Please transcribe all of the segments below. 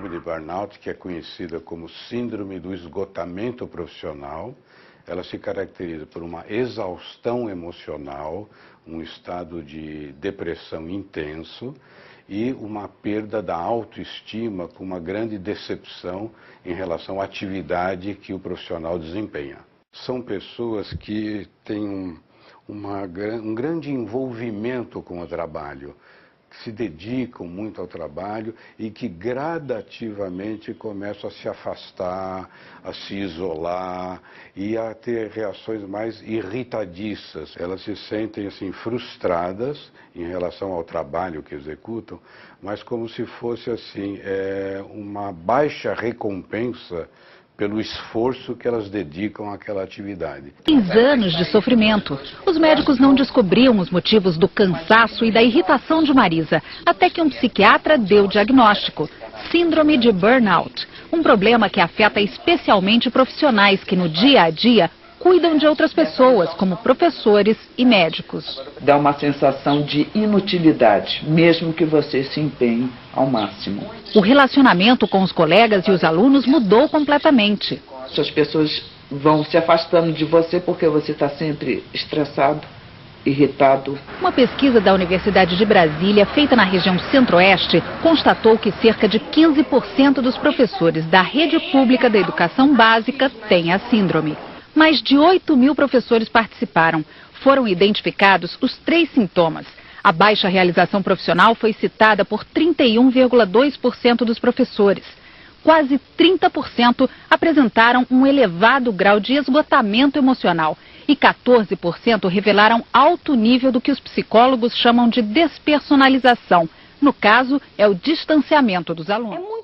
síndrome de burnout, que é conhecida como síndrome do esgotamento profissional. Ela se caracteriza por uma exaustão emocional, um estado de depressão intenso e uma perda da autoestima com uma grande decepção em relação à atividade que o profissional desempenha. São pessoas que têm um grande envolvimento com o trabalho, que se dedicam muito ao trabalho e que gradativamente começam a se afastar, a se isolar e a ter reações mais irritadiças. Elas se sentem assim frustradas em relação ao trabalho que executam, mas como se fosse assim uma baixa recompensa pelo esforço que elas dedicam àquela atividade. 6 anos de sofrimento. Os médicos não descobriam os motivos do cansaço e da irritação de Marisa, até que um psiquiatra deu o diagnóstico: síndrome de burnout. Um problema que afeta especialmente profissionais que no dia a dia cuidam de outras pessoas, como professores e médicos. Dá uma sensação de inutilidade, mesmo que você se empenhe ao máximo. O relacionamento com os colegas e os alunos mudou completamente. As pessoas vão se afastando de você porque você está sempre estressado, irritado. Uma pesquisa da Universidade de Brasília, feita na região Centro-Oeste, constatou que cerca de 15% dos professores da rede pública da educação básica têm a síndrome. Mais de 8.000 professores participaram. Foram identificados os 3 sintomas. A baixa realização profissional foi citada por 31,2% dos professores. Quase 30% apresentaram um elevado grau de esgotamento emocional e 14% revelaram alto nível do que os psicólogos chamam de despersonalização. No caso, é o distanciamento dos alunos.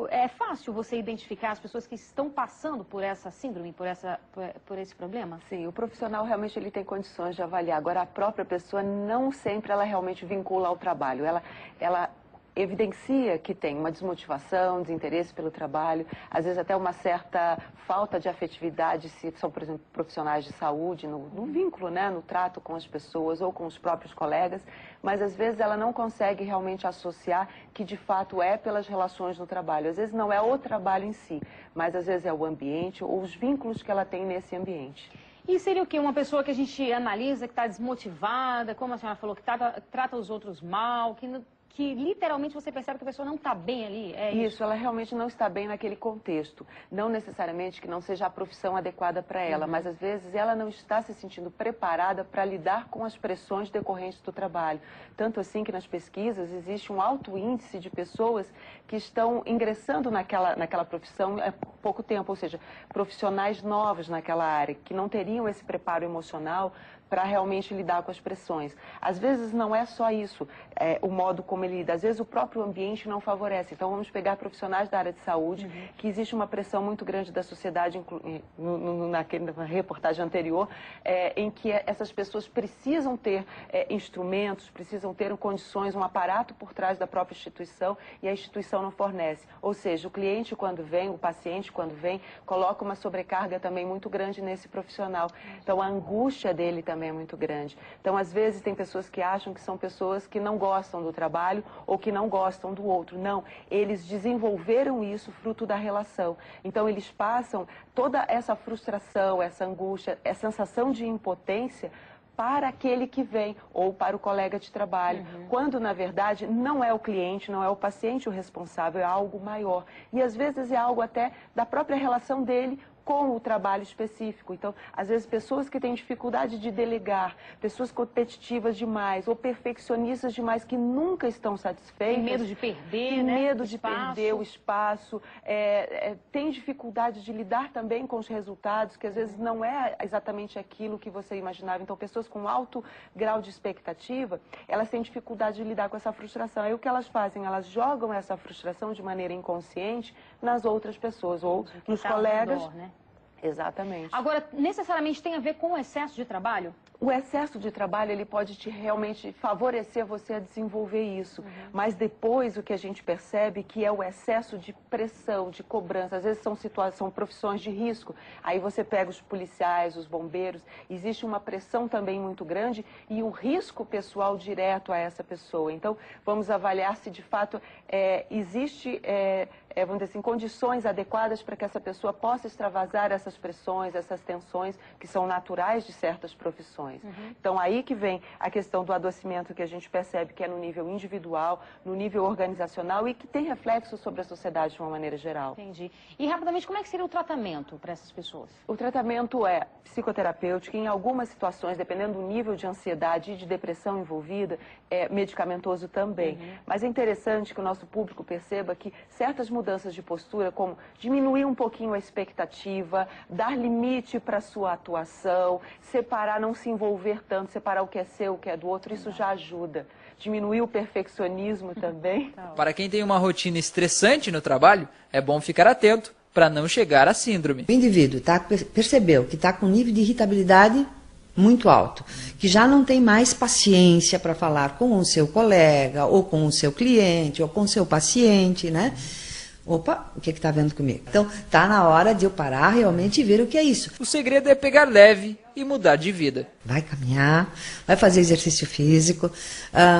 É fácil você identificar as pessoas que estão passando por essa síndrome, por esse problema? Sim, o profissional realmente ele tem condições de avaliar. Agora, a própria pessoa não sempre ela realmente vincula ao trabalho. Ela evidencia que tem uma desmotivação, desinteresse pelo trabalho, às vezes até uma certa falta de afetividade, se são, por exemplo, profissionais de saúde, no vínculo, né, no trato com as pessoas ou com os próprios colegas, mas às vezes ela não consegue realmente associar que de fato é pelas relações no trabalho. Às vezes não é o trabalho em si, mas às vezes é o ambiente ou os vínculos que ela tem nesse ambiente. E seria o quê? Uma pessoa que a gente analisa, que está desmotivada, como a senhora falou, que trata os outros mal, que literalmente você percebe que a pessoa não está bem ali? É isso, ela realmente não está bem naquele contexto. Não necessariamente que não seja a profissão adequada para ela, mas às vezes ela não está se sentindo preparada para lidar com as pressões decorrentes do trabalho. Tanto assim que nas pesquisas existe um alto índice de pessoas que estão ingressando naquela profissão há pouco tempo, ou seja, profissionais novos naquela área, que não teriam esse preparo emocional para realmente lidar com as pressões. Às vezes não é só isso, o modo como ele lida, às vezes o próprio ambiente não favorece. Então vamos pegar profissionais da área de saúde, que existe uma pressão muito grande da sociedade, na reportagem anterior, em que essas pessoas precisam ter instrumentos, precisam ter condições, um aparato por trás da própria instituição e a instituição não fornece. Ou seja, o cliente quando vem, o paciente quando vem, coloca uma sobrecarga também muito grande nesse profissional. Então a angústia dele também é muito grande. Então, às vezes, tem pessoas que acham que são pessoas que não gostam do trabalho ou que não gostam do outro. Não, eles desenvolveram isso fruto da relação. Então, eles passam toda essa frustração, essa angústia, essa sensação de impotência para aquele que vem ou para o colega de trabalho, quando na verdade não é o cliente, não é o paciente o responsável, é algo maior. E às vezes é algo até da própria relação dele com o trabalho específico. Então, às vezes, pessoas que têm dificuldade de delegar, pessoas competitivas demais ou perfeccionistas demais que nunca estão satisfeitas. Tem medo de perder, né? Medo de perder o espaço. Tem dificuldade de lidar também com os resultados, que às vezes não é exatamente aquilo que você imaginava. Então, pessoas com alto grau de expectativa, elas têm dificuldade de lidar com essa frustração. Aí o que elas fazem? Elas jogam essa frustração de maneira inconsciente nas outras pessoas ou nos colegas. Redor, né? Exatamente. Agora, necessariamente tem a ver com o excesso de trabalho? O excesso de trabalho, ele pode realmente favorecer você a desenvolver isso. Mas depois o que a gente percebe que é o excesso de pressão, de cobrança. Às vezes são profissões de risco. Aí você pega os policiais, os bombeiros. Existe uma pressão também muito grande e um risco pessoal direto a essa pessoa. Então, vamos avaliar se de fato existe... vamos dizer assim, condições adequadas para que essa pessoa possa extravasar essas pressões, essas tensões que são naturais de certas profissões. Então, aí que vem a questão do adoecimento que a gente percebe que é no nível individual, no nível organizacional e que tem reflexo sobre a sociedade de uma maneira geral. Entendi. E, rapidamente, como é que seria o tratamento para essas pessoas? O tratamento é psicoterapêutico, em algumas situações, dependendo do nível de ansiedade e de depressão envolvida, é medicamentoso também. Mas é interessante que o nosso público perceba que certas mudanças de postura, como diminuir um pouquinho a expectativa, dar limite para a sua atuação, separar, não se envolver tanto, separar o que é seu, o que é do outro, isso já ajuda. Diminuir o perfeccionismo também. Para quem tem uma rotina estressante no trabalho, é bom ficar atento para não chegar à síndrome. O indivíduo percebeu que está com um nível de irritabilidade muito alto, que já não tem mais paciência para falar com o seu colega, ou com o seu cliente, ou com o seu paciente, né? Opa, o que está vendo comigo? Então, está na hora de eu parar realmente e ver o que é isso. O segredo é pegar leve e mudar de vida. Vai caminhar, vai fazer exercício físico,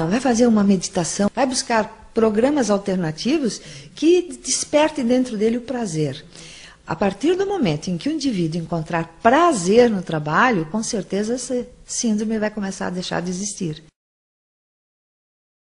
vai fazer uma meditação, vai buscar programas alternativos que despertem dentro dele o prazer. A partir do momento em que o indivíduo encontrar prazer no trabalho, com certeza essa síndrome vai começar a deixar de existir.